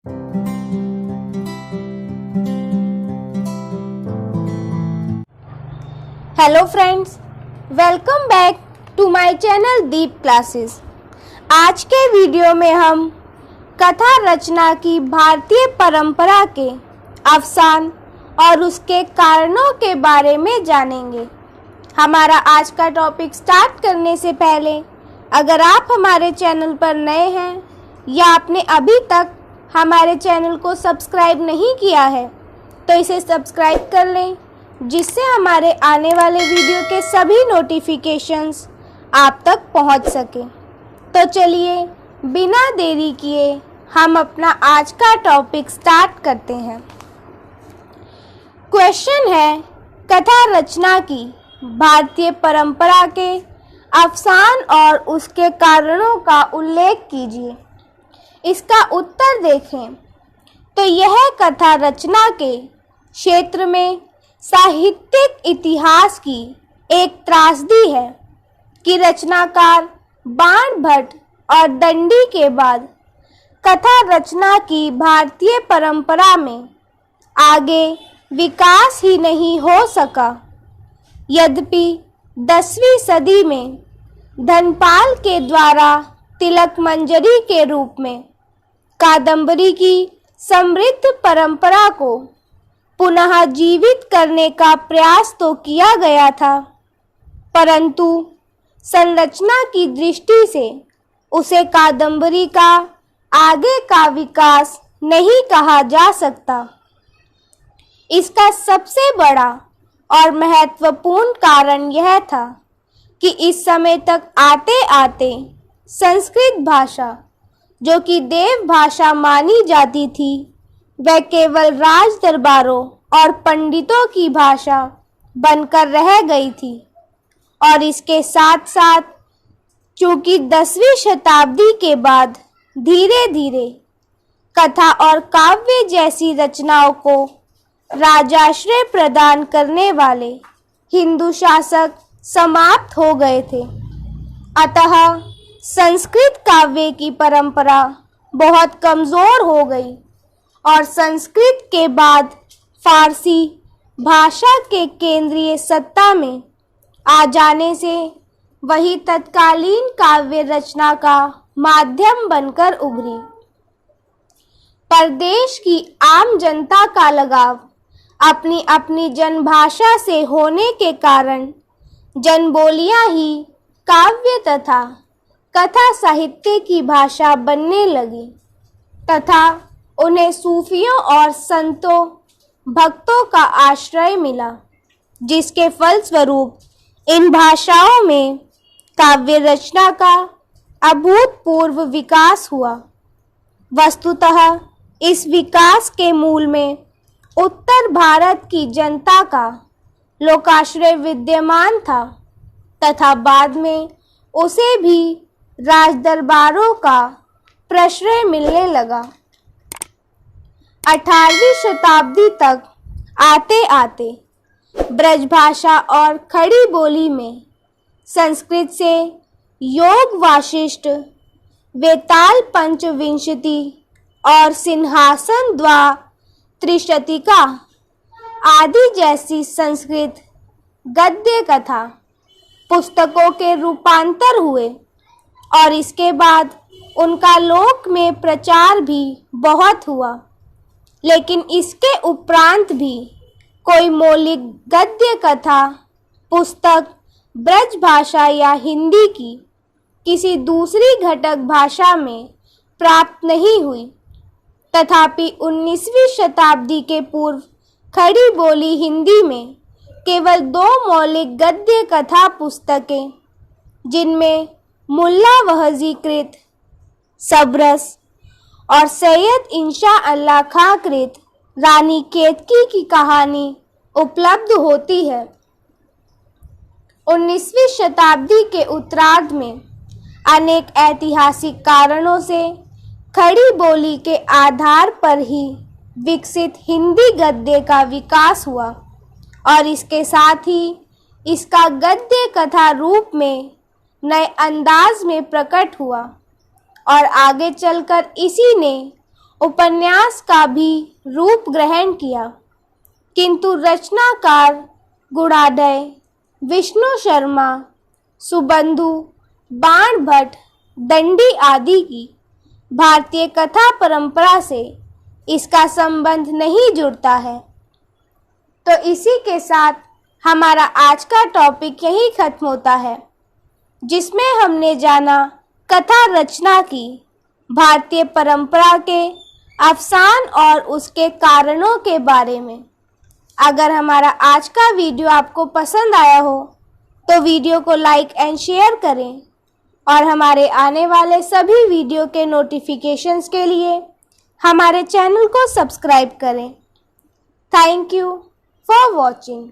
Hello friends, welcome back to my channel Deep classes. आज के video में हम कथा रचना की भारतीय परंपरा के अवसान और उसके कारणों के बारे में जानेंगे। हमारा आज का टॉपिक स्टार्ट करने से पहले अगर आप हमारे चैनल पर नए हैं या आपने अभी तक हमारे चैनल को सब्सक्राइब नहीं किया है तो इसे सब्सक्राइब कर लें, जिससे हमारे आने वाले वीडियो के सभी नोटिफिकेशंस आप तक पहुंच सके। तो चलिए बिना देरी किए हम अपना आज का टॉपिक स्टार्ट करते हैं। क्वेश्चन है, कथा रचना की भारतीय परंपरा के अवसान और उसके कारणों का उल्लेख कीजिए। इसका उत्तर देखें तो यह कथा रचना के क्षेत्र में साहित्यिक इतिहास की एक त्रासदी है कि रचनाकार बाण भट्ट और दंडी के बाद कथा रचना की भारतीय परंपरा में आगे विकास ही नहीं हो सका। यद्यपि 10वीं सदी में धनपाल के द्वारा तिलक मंजरी के रूप में कादंबरी की समृद्ध परंपरा को पुनः जीवित करने का प्रयास तो किया गया था, परंतु संरचना की दृष्टि से उसे कादंबरी का आगे का विकास नहीं कहा जा सकता। इसका सबसे बड़ा और महत्वपूर्ण कारण यह था कि इस समय तक आते आते संस्कृत भाषा, जो कि देव भाषा मानी जाती थी, वह केवल राज दरबारों और पंडितों की भाषा बनकर रह गई थी। और इसके साथ साथ चूंकि 10वीं शताब्दी के बाद धीरे धीरे कथा और काव्य जैसी रचनाओं को राजाश्रय प्रदान करने वाले हिंदू शासक समाप्त हो गए थे, अतः संस्कृत काव्य की परंपरा बहुत कमज़ोर हो गई और संस्कृत के बाद फारसी भाषा के केंद्रीय सत्ता में आ जाने से वही तत्कालीन काव्य रचना का माध्यम बनकर उभरी। प्रदेश की आम जनता का लगाव अपनी अपनी जनभाषा से होने के कारण जनबोलियां ही काव्य तथा कथा साहित्य की भाषा बनने लगी तथा उन्हें सूफियों और संतों भक्तों का आश्रय मिला, जिसके फलस्वरूप इन भाषाओं में काव्य रचना का अभूतपूर्व विकास हुआ। वस्तुतः इस विकास के मूल में उत्तर भारत की जनता का लोकाश्रय विद्यमान था तथा बाद में उसे भी राजदरबारों का प्रश्रय मिलने लगा। 18वीं शताब्दी तक आते आते ब्रजभाषा और खड़ी बोली में संस्कृत से योग वाशिष्ठ, वेताल पंचविंशति और सिंहासन द्वा त्रिशतिका आदि जैसी संस्कृत गद्य कथा पुस्तकों के रूपांतर हुए और इसके बाद उनका लोक में प्रचार भी बहुत हुआ। लेकिन इसके उपरांत भी कोई मौलिक गद्य कथा पुस्तक ब्रज भाषा या हिंदी की किसी दूसरी घटक भाषा में प्राप्त नहीं हुई। तथापि 19वीं शताब्दी के पूर्व खड़ी बोली हिंदी में केवल 2 मौलिक गद्य कथा पुस्तकें, जिनमें मुल्ला वहजी कृत सबरस और सैयद इंशा अल्लाह खां कृत रानी केतकी की कहानी उपलब्ध होती है। 19वीं शताब्दी के उत्तरार्ध में अनेक ऐतिहासिक कारणों से खड़ी बोली के आधार पर ही विकसित हिंदी गद्य का विकास हुआ और इसके साथ ही इसका गद्य कथा रूप में नए अंदाज में प्रकट हुआ और आगे चलकर इसी ने उपन्यास का भी रूप ग्रहण किया, किंतु रचनाकार गुणाढ्य विष्णु शर्मा, सुबंधु, बाण भट्ट, दंडी आदि की भारतीय कथा परंपरा से इसका संबंध नहीं जुड़ता है। तो इसी के साथ हमारा आज का टॉपिक यही खत्म होता है, जिसमें हमने जाना कथा रचना की भारतीय परंपरा के अफसान और उसके कारणों के बारे में। अगर हमारा आज का वीडियो आपको पसंद आया हो तो वीडियो को लाइक एंड शेयर करें और हमारे आने वाले सभी वीडियो के नोटिफिकेशंस के लिए हमारे चैनल को सब्सक्राइब करें। Thank you for watching.